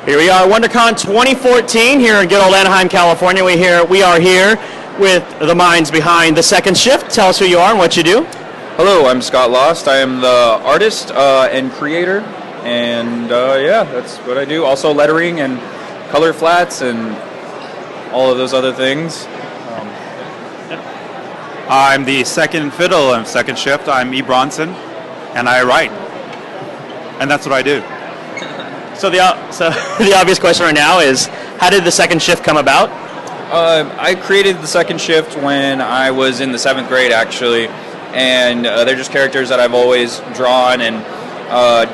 Here we are, Wondercon 2014 here in good old Anaheim, California. We are here with the minds behind The Second Shift. Tell us who you are and what you do. Hello, I'm Scott Lost. I am the artist and creator, and yeah, that's what I do. Also lettering and color flats and all of those other things. I'm the second fiddle and Second Shift. I'm E. Bronson, and I write, and that's what I do. So the obvious question right now is, how did The Second Shift come about? I created The Second Shift when I was in the 7th grade, actually, and they're just characters that I've always drawn and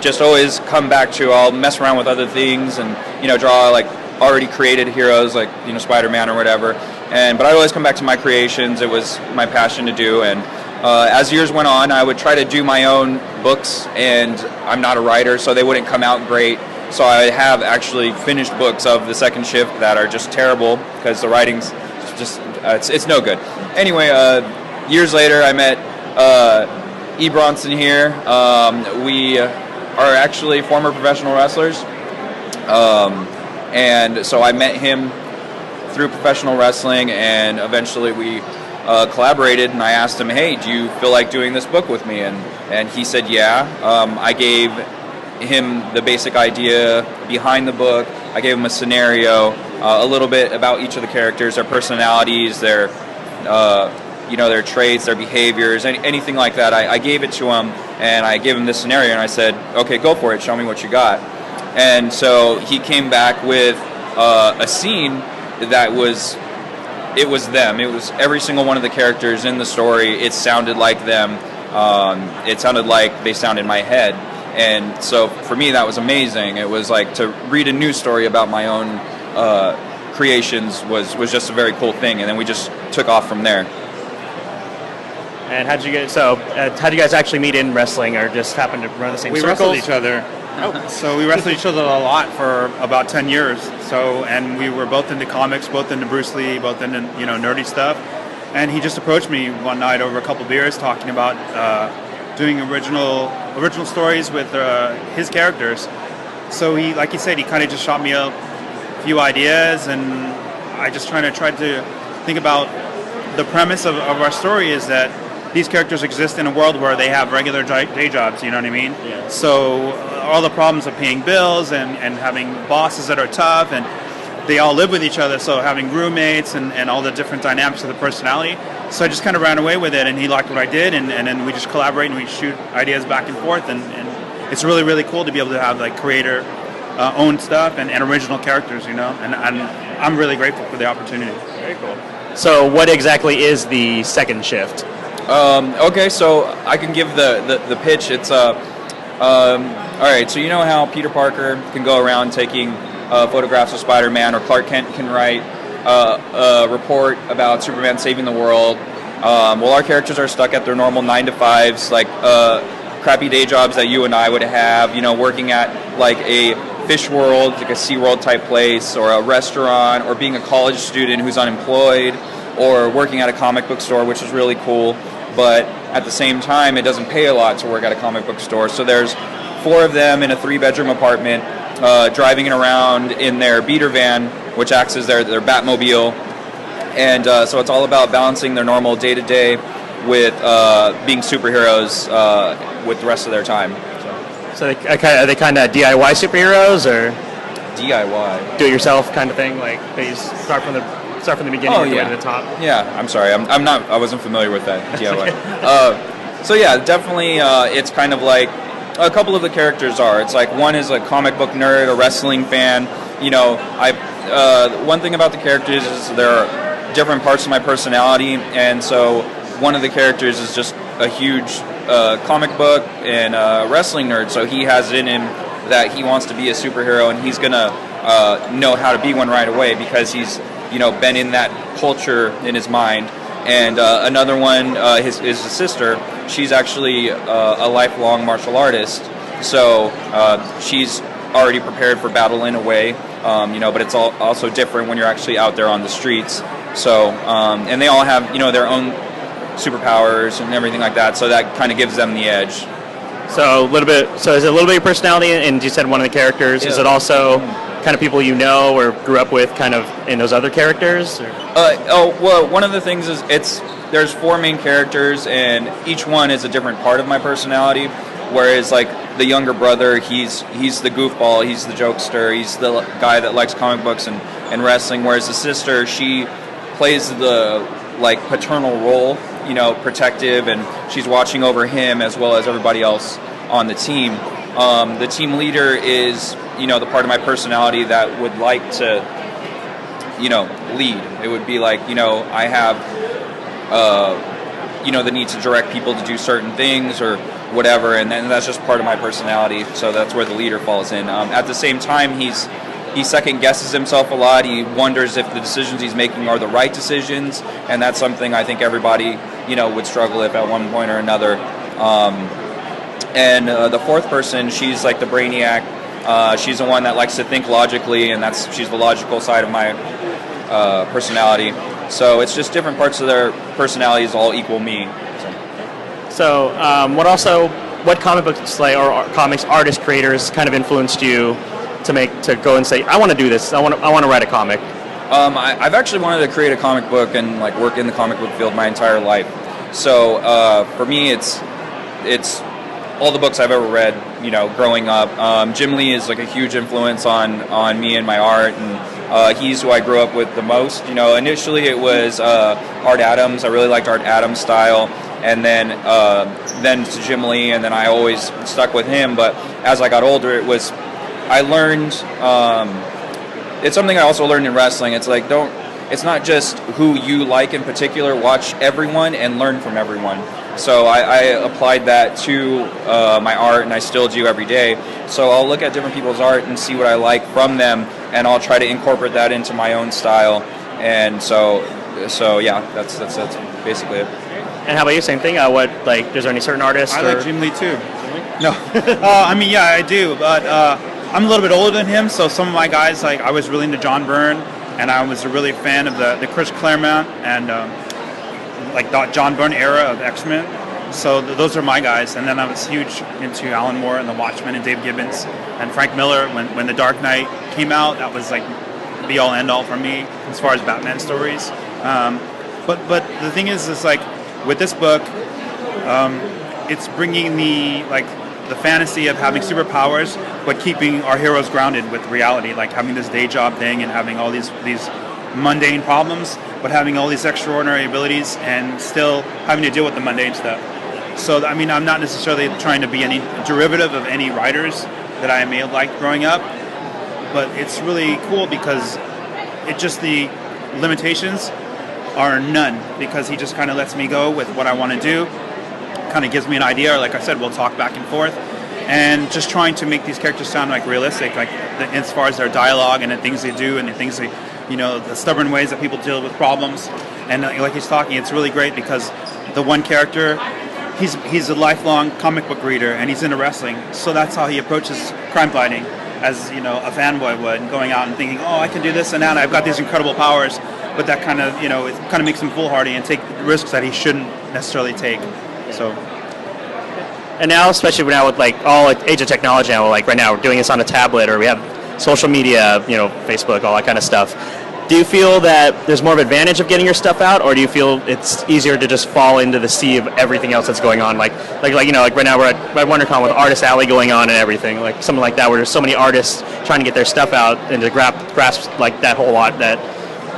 just always come back to. I'll mess around with other things and draw like already created heroes like Spider-Man or whatever. But I always come back to my creations. It was my passion to do, and as years went on, I would try to do my own books, and I'm not a writer, so they wouldn't come out great. So I have actually finished books of The Second Shift that are just terrible because the writing's just it's no good. Anyway, years later, I met E. Bronson here. We are actually former professional wrestlers, and so I met him through professional wrestling, and eventually we collaborated, and I asked him, hey, do you feel like doing this book with me? And he said, yeah. I gave him the basic idea behind the book. I gave him a scenario, a little bit about each of the characters, their personalities, their their traits, their behaviors, anything like that. I gave it to him, and I gave him this scenario, and I said, okay, go for it, show me what you got. And so he came back with a scene that was them. It was every single one of the characters in the story. It sounded like them. It sounded like they sound in my head. And so for me, that was amazing. It was like to read a new story about my own creations was just a very cool thing. And then we just took off from there. And how'd you guys actually meet in wrestling, or just happen to run the same circles? We wrestled each other. So we wrestled each other a lot for about 10 years. And we were both into comics, both into Bruce Lee, both into nerdy stuff. And he just approached me one night over a couple beers, talking about doing original stories with his characters. So he, like you said, he kind of just shot me a few ideas, and I just tried to think about the premise of our story is that these characters exist in a world where they have regular day jobs, you know what I mean? Yeah. So all the problems of paying bills and having bosses that are tough, and they all live with each other, so having roommates and all the different dynamics of the personality. So I just kind of ran away with it, and he liked what I did, and then we just collaborate and we shoot ideas back and forth, and it's really, really cool to be able to have like creator owned stuff and original characters, and I'm really grateful for the opportunity. Very cool. So what exactly is The Second Shift? Okay, so I can give the pitch. It's all right. So you know how Peter Parker can go around taking photographs of Spider-Man, or Clark Kent can write a report about Superman saving the world. Well, our characters are stuck at their normal 9-to-5s, like crappy day jobs that you and I would have. Working at like a fish world, like a SeaWorld type place, or a restaurant, or being a college student who's unemployed, or working at a comic book store, which is really cool. But at the same time, it doesn't pay a lot to work at a comic book store. So there's 4 of them in a 3-bedroom apartment, driving it around in their beater van, which acts as their Batmobile. And so it's all about balancing their normal day-to-day with being superheroes with the rest of their time. So are they kind of DIY superheroes, or DIY? Do-it-yourself kind of thing? Like they start from the beginning all the way to the top? Yeah, I'm sorry. I wasn't familiar with that DIY. So yeah, definitely it's kind of like a couple of the characters are. It's like one is a comic book nerd, a wrestling fan. One thing about the characters is there are different parts of my personality, and so one of the characters is just a huge comic book and wrestling nerd, so he has it in him that he wants to be a superhero, and he's going to know how to be one right away because he's been in that culture in his mind. And another one is his sister. She's actually a lifelong martial artist, so she's already prepared for battle in a way, but it's also different when you're actually out there on the streets. So, and they all have, their own superpowers and everything like that, so that kind of gives them the edge. So is it a little bit of personality, and you said one of the characters, is it also kind of people you know or grew up with kind of in those other characters? Or? Well, one of the things is there's 4 main characters, and each one is a different part of my personality. Whereas, like, the younger brother, he's the goofball, he's the jokester, he's the guy that likes comic books and wrestling. Whereas the sister, she plays the, like, paternal role, you know, protective, and she's watching over him as well as everybody else on the team. The team leader is, you know, the part of my personality that would like to, you know, lead. It would be like, you know, I have, you know, the need to direct people to do certain things or whatever, and then that's just part of my personality, so that's where the leader falls in. At the same time, he second guesses himself a lot. He wonders if the decisions he's making are the right decisions, and that's something I think everybody, you know, would struggle with at one point or another. And the 4th person, she's like the brainiac. She's the one that likes to think logically, and she's the logical side of my personality. So it's just different parts of their personalities all equal me. So what comic books or comics artist creators kind of influenced you to go and say, I want to do this, I want to write a comic? I've actually wanted to create a comic book and like work in the comic book field my entire life. So for me, it's all the books I've ever read, you know, growing up. Jim Lee is like a huge influence on me and my art, and he's who I grew up with the most. You know, initially it was Art Adams. I really liked Art Adams' style, and then to Jim Lee, and then I always stuck with him. But as I got older, I learned. It's something I also learned in wrestling. It's like it's not just who you like in particular. Watch everyone and learn from everyone. So I applied that to my art, and I still do every day. So I'll look at different people's art and see what I like from them, and I'll try to incorporate that into my own style. And so yeah, that's basically it. And how about you? Same thing? Is there any certain artists? I like Jim Lee too. No, I mean, yeah, I do, but I'm a little bit older than him, so some of my guys, like, I was really into John Byrne, and I was a really fan of the Chris Claremont and like the John Byrne era of X-Men. So those are my guys. And then I was huge into Alan Moore and the Watchmen and Dave Gibbons and Frank Miller. When The Dark Knight came out, that was like be all end all for me as far as Batman stories. But the thing is like with this book, it's bringing the fantasy of having superpowers, but keeping our heroes grounded with reality, like having this day job thing and having all these mundane problems, but having all these extraordinary abilities and still having to deal with the mundane stuff. So, I mean, I'm not necessarily trying to be any derivative of any writers that I may have liked growing up, but it's really cool because the limitations are none, because he just kind of lets me go with what I want to do, kind of gives me an idea, or like I said, we'll talk back and forth, and just trying to make these characters sound like realistic, like as far as their dialogue and the things they do and the things they, you know, the stubborn ways that people deal with problems. And like he's talking, it's really great because the one character, he's a lifelong comic book reader and he's into wrestling, so that's how he approaches crime fighting, as, you know, a fanboy would, going out and thinking, oh, I can do this and that, I've got these incredible powers, but that kind of, you know, it kind of makes him foolhardy and take risks that he shouldn't necessarily take. So. And now, especially now with like all age of technology now, like right now we're doing this on a tablet, or we have social media, you know, Facebook, all that kind of stuff. Do you feel that there's more of an advantage of getting your stuff out, or do you feel it's easier to just fall into the sea of everything else that's going on? Like you know, like right now we're at Wondercon with Artist Alley going on and everything, like something like that, where there's so many artists trying to get their stuff out and to grasp like that whole lot, I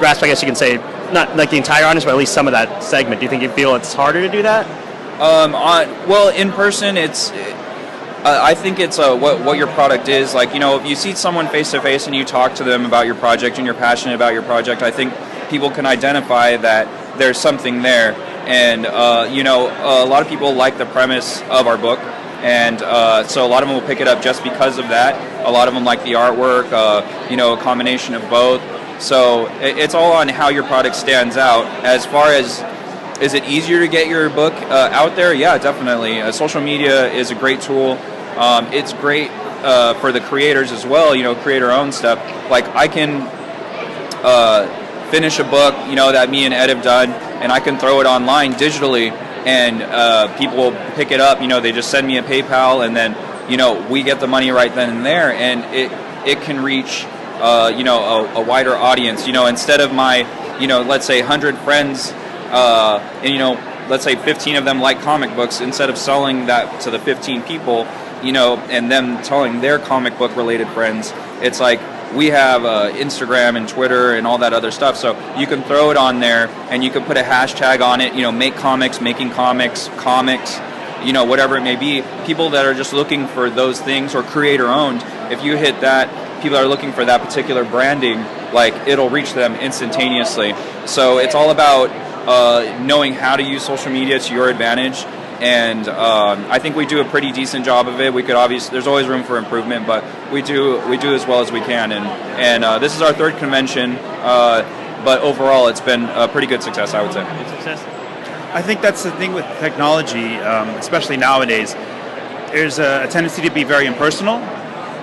guess you can say, not like the entire audience, but at least some of that segment. Do you think you feel it's harder to do that? Well, in person, I think it's what your product is. Like, you know, if you see someone face to face and you talk to them about your project and you're passionate about your project, I think people can identify that there's something there. And, you know, a lot of people like the premise of our book. And so a lot of them will pick it up just because of that. A lot of them like the artwork, you know, a combination of both. So it's all on how your product stands out. As far as, is it easier to get your book out there? Yeah, definitely. Social media is a great tool. It's great for the creators as well, you know, create our own stuff. Like, I can finish a book, you know, that me and Ed have done, and I can throw it online digitally, and people will pick it up. You know, they just send me a PayPal, and then, you know, we get the money right then and there, and it can reach a wider audience. Instead of my, let's say 100 friends, and let's say 15 of them like comic books, instead of selling that to the 15 people, and them telling their comic book related friends, it's like we have Instagram and Twitter and all that other stuff, so you can throw it on there and you can put a hashtag on it, make comics, making comics, whatever it may be. People that are just looking for those things, or creator owned, if you hit that, people are looking for that particular branding, like it'll reach them instantaneously. So it's all about knowing how to use social media to your advantage, and I think we do a pretty decent job of it. We could obviously, there's always room for improvement, but we do as well as we can. And this is our third convention, but overall it's been a pretty good success, I would say. Good success. I think that's the thing with technology, especially nowadays. There's a tendency to be very impersonal,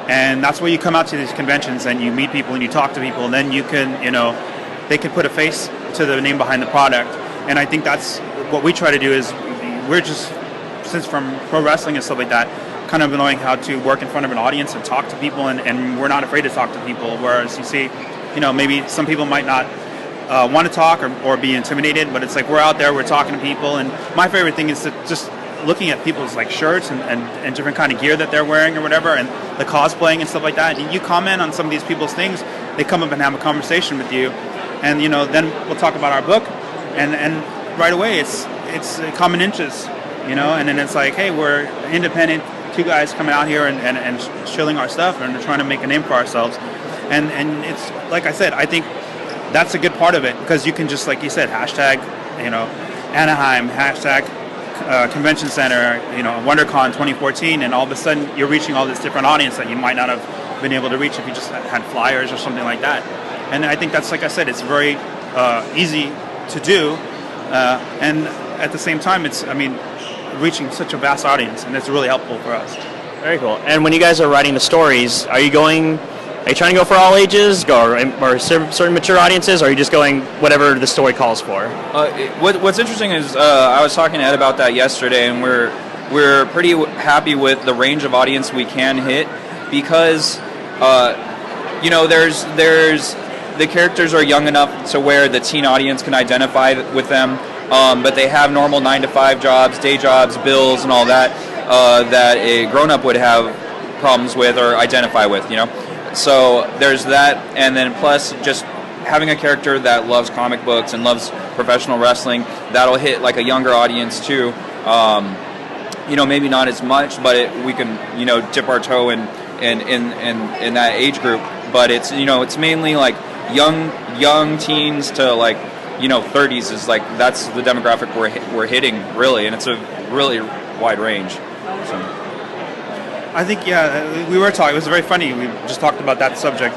and that's why you come out to these conventions and you meet people and you talk to people, and then you can, they can put a face to the name behind the product. And I think that's what we try to do. Is we're just, since from pro wrestling and stuff like that, kind of knowing how to work in front of an audience and talk to people, and we're not afraid to talk to people. Whereas you see, maybe some people might not want to talk or be intimidated, but it's like we're out there, we're talking to people. And my favorite thing is to just looking at people's like shirts and different kind of gear that they're wearing or whatever, and the cosplaying and stuff like that. And you comment on some of these people's things, they come up and have a conversation with you, and then we'll talk about our book, and right away it's common interests, and then it's like, hey, we're independent, two guys coming out here and shilling our stuff and trying to make a name for ourselves, and it's like I said, I think that's a good part of it, because you can just, like you said, hashtag Anaheim, hashtag Convention Center, Wondercon 2014, and all of a sudden you're reaching all this different audience that you might not have been able to reach if you just had flyers or something like that. And I think that's, like I said, it's very easy to do, and at the same time, it's, reaching such a vast audience, and it's really helpful for us. Very cool. And when you guys are writing the stories, are you trying to go for all ages, or certain mature audiences, or are you just going whatever the story calls for? What's interesting is I was talking to Ed about that yesterday, and we're pretty happy with the range of audience we can hit, because there's the characters are young enough to where the teen audience can identify with them, but they have normal 9-to-5 jobs, day jobs, bills, and all that that a grown-up would have problems with or identify with, So there's that, and then plus just having a character that loves comic books and loves professional wrestling, that'll hit like a younger audience too. Maybe not as much, but we can dip our toe in that age group. But it's it's mainly like young teens to like 30s is like, that's the demographic we're hitting really, and it's a really wide range. So. I think, we were talking, it was very funny, we just talked about that subject,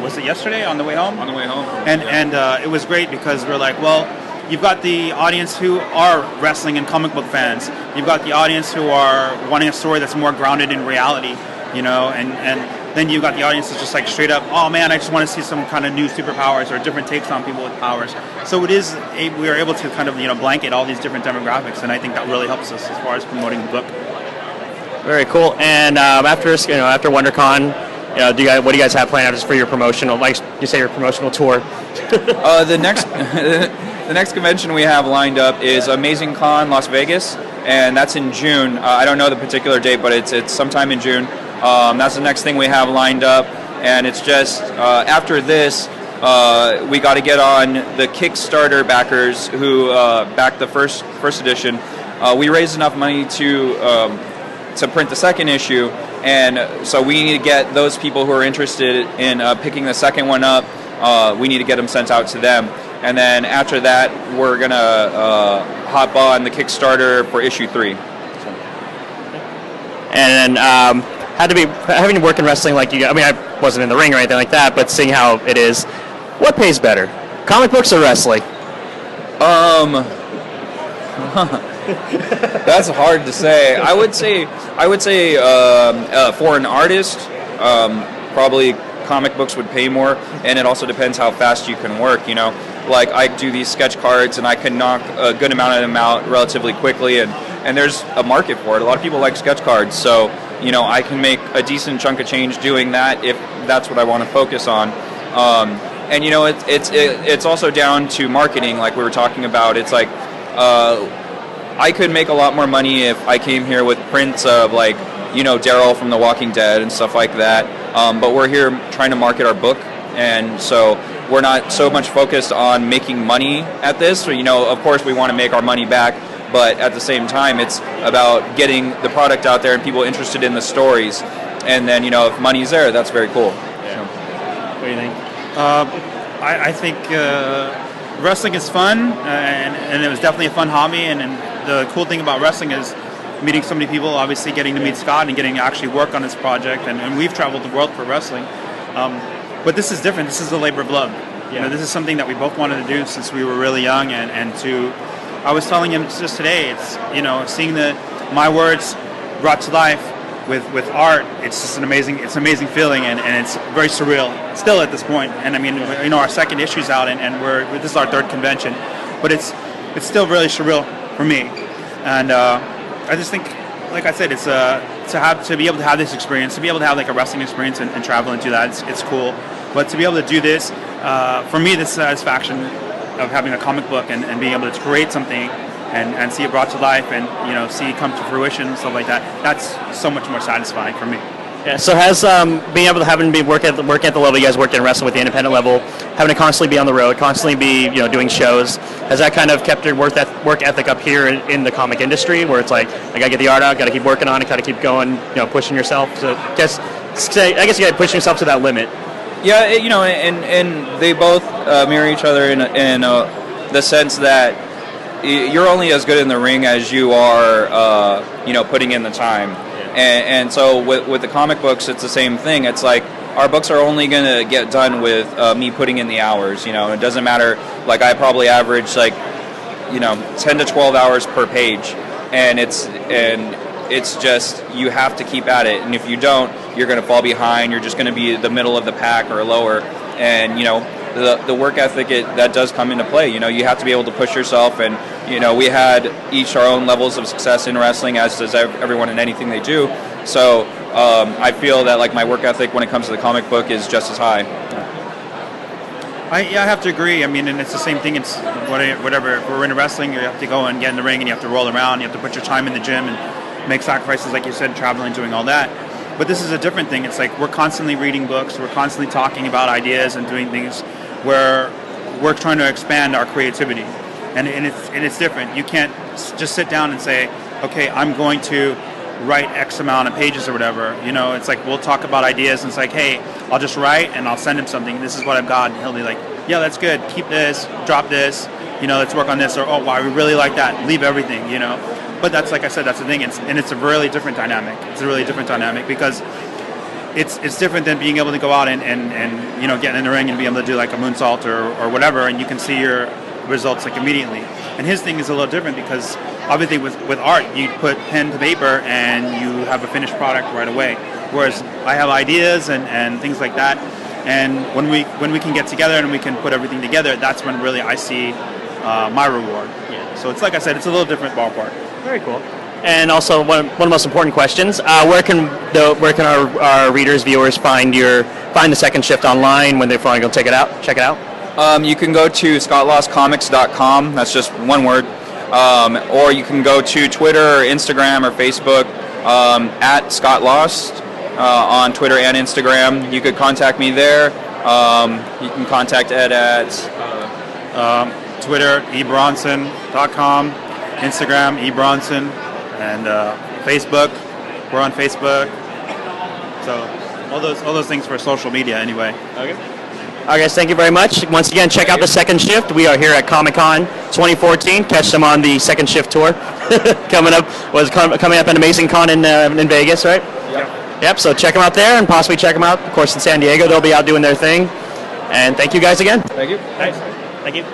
was it yesterday on the way home? On the way home. And it was great, because we're like, well, you've got the audience who are wrestling and comic book fans, you've got the audience who are wanting a story that's more grounded in reality, and then you've got the audience that's just like straight up, oh man, I just want to see some kind of new superpowers or different takes on people with powers. So we are able to kind of blanket all these different demographics, and I think that really helps us as far as promoting the book. Very cool. And after WonderCon, what do you guys have planned for your promotional, like you say, your promotional tour? The next convention we have lined up is Amazing Con Las Vegas, and that's in June. I don't know the particular date, but it's sometime in June. That's the next thing we have lined up, and it's just after this, we got to get on the Kickstarter backers who backed the first edition. We raised enough money to print the second issue, and so we need to get those people who are interested in picking the second one up. We need to get them sent out to them, and then after that, we're gonna hop on the Kickstarter for issue 3. And then, having worked in wrestling like you, I wasn't in the ring or anything like that, but seeing how it is, what pays better, comic books or wrestling? That's hard to say. I would say for an artist, probably comic books would pay more, and it also depends how fast you can work. Like I do these sketch cards, and I can knock a good amount of them out relatively quickly, and there's a market for it. A lot of people like sketch cards, so I can make a decent chunk of change doing that if that's what I want to focus on. And it's also down to marketing, like we were talking about. It's like I could make a lot more money if I came here with prints of like Daryl from The Walking Dead and stuff like that. But we're here trying to market our book, and so we're not so much focused on making money at this. So, of course, we want to make our money back, but at the same time, it's about getting the product out there and people interested in the stories. And then, if money's there, that's very cool. Yeah. So. What do you think? I think wrestling is fun, and it was definitely a fun hobby. And the cool thing about wrestling is meeting so many people, obviously getting to meet Scott and getting to actually work on this project. And we've traveled the world for wrestling. But this is different. This is a labor of love. Yeah. This is something that we both wanted to do since we were really young. I was telling him just today, it's, seeing my words brought to life with art, it's just an amazing feeling, and it's very surreal still at this point. And I mean, our second issue's out, and this is our third convention, but it's still really surreal for me. And I just think, like I said, it's to be able to have this experience, to be able to have like a wrestling experience and travel and do that, it's cool. But to be able to do this, for me, the satisfaction of having a comic book and being able to create something and see it brought to life and see it come to fruition and stuff like that, that's so much more satisfying for me. Yeah. So has being able to work at the level you guys worked in wrestling with the independent level, having to constantly be on the road, constantly be doing shows, has that kind of kept your work ethic up here in the comic industry, where it's like I gotta get the art out, gotta keep working on it, gotta keep going, pushing yourself? So I guess you gotta push yourself to that limit. Yeah, and they both mirror each other in the sense that you're only as good in the ring as you are, putting in the time. And so with the comic books, it's the same thing. It's like our books are only going to get done with me putting in the hours. It doesn't matter. Like I probably average 10 to 12 hours per page, and it's just you have to keep at it. And if you don't, you're going to fall behind. You're just going to be the middle of the pack or lower. And the work ethic that does come into play. You have to be able to push yourself, and we had each our own levels of success in wrestling, as does everyone in anything they do. So I feel that like my work ethic when it comes to the comic book is just as high. I have to agree. I mean, and it's the same thing. It's whatever. If we're in wrestling, you have to go and get in the ring, and you have to roll around. You have to put your time in the gym and make sacrifices, like you said, traveling, doing all that. But this is a different thing. It's like we're constantly reading books. We're constantly talking about ideas and doing things where we're trying to expand our creativity. And it's different. You can't just sit down and say, okay, I'm going to write X amount of pages or whatever. It's like we'll talk about ideas, and it's like, hey, I'll just write and I'll send him something. This is what I've got. And he'll be like, yeah, that's good. Keep this, drop this, let's work on this. Or, oh, wow, we really like that. Leave everything, But that's, like I said, that's the thing. It's a really different dynamic. It's a really different dynamic because it's different than being able to go out and get in the ring and be able to do like a moonsault or whatever, and you can see your results like immediately. And his thing is a little different because obviously with art, you put pen to paper and you have a finished product right away. Whereas I have ideas and things like that. And when we can get together and we can put everything together, that's when really I see my reward. Yeah. So it's like I said, it's a little different ballpark. Very cool. And also one of the most important questions: where can our readers, viewers find the Second Shift online when they finally go check it out? You can go to scottlostcomics.com. That's just one word. Or you can go to Twitter or Instagram or Facebook at Scott Lost on Twitter and Instagram. You could contact me there. You can contact Ed at Twitter, ebronson.com, Instagram, ebronson, and Facebook. We're on Facebook. So all those things for social media anyway. Okay. All right, guys, thank you very much. Once again, check out the Second Shift. We are here at Comic-Con 2014. Catch them on the Second Shift tour coming up an amazing con in Vegas, right? Yep. So check them out there, and possibly check them out, of course, in San Diego. They'll be out doing their thing. And thank you guys again. Thank you. Thanks. Thank you.